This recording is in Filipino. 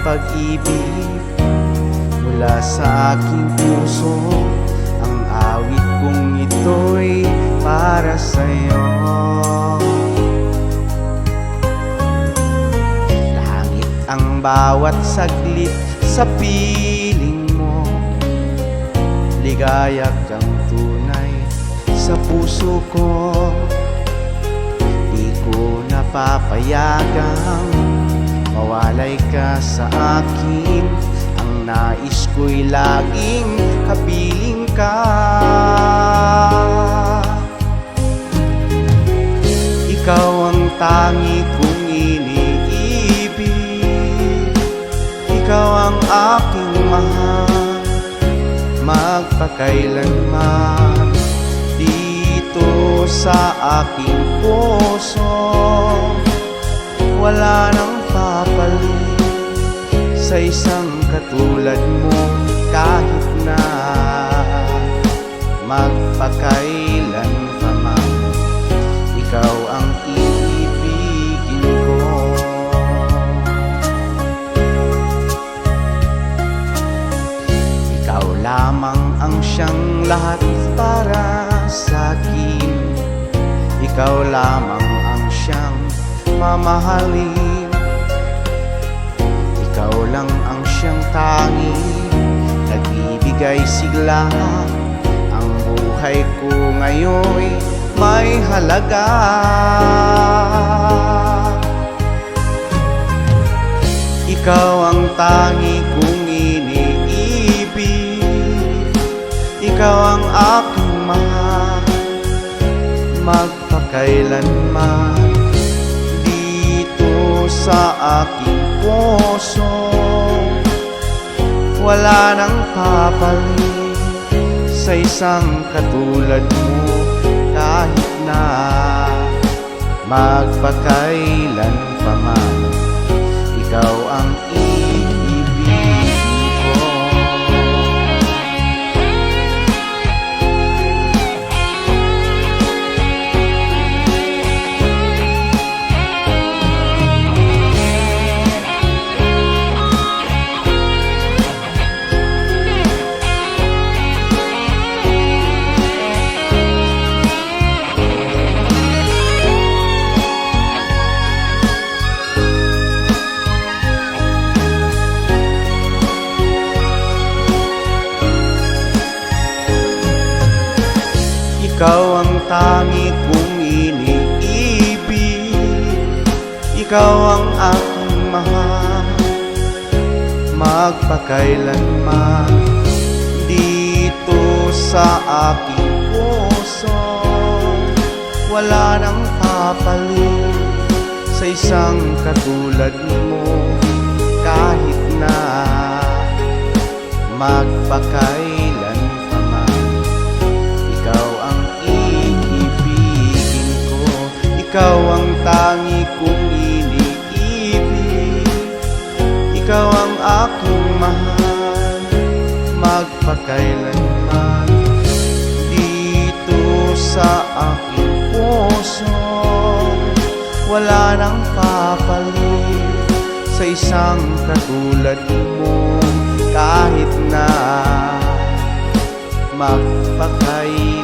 pag-ibig mula sa aking puso. Ang awit kong ito'y para sa'yo. Langit ang bawat saglit sa piling mo, ligaya kang tunay sa puso ko. Di ko napapayagang mawalay ka sa akin. Ang nais ko'y laging kapiling ka. Ikaw ang tangi kong iniibig, ikaw ang aking mahal, magpakailanman. Dito sa aking puso, wala nang papalit sa isang katulad mo. Kahit na magpakailan pa man, ikaw ang iibigin ko. Ikaw lamang ang siyang lahat para sa'kin. Ikaw lamang ang siyang mamahalin. Ikaw lang ang siyang tanging nagbibigay sigla. Ang buhay ko ngayon'y may halaga. Ikaw ang tangi kong iniibig, ikaw ang aking mahal, magpakailanman. Dito sa aking puso, wala nang papalit sa isang katulad mo. Kahit na magpakailan pa man, ikaw ang iibigin ko. Ikaw ang tangi kong iniibig, ikaw ang aking mahal, magpakailanman. Dito sa aking puso, wala nang papalit sa isang katulad mo. Kahit na magpakailan pa man, ikaw ang iibigin ko. Ikaw ang tangi kong iniibig, ikaw ang aking mahal, magpakailanman. Dito sa aking puso, wala nang papalit sa isang katulad mo. Kahit na magpakailanman,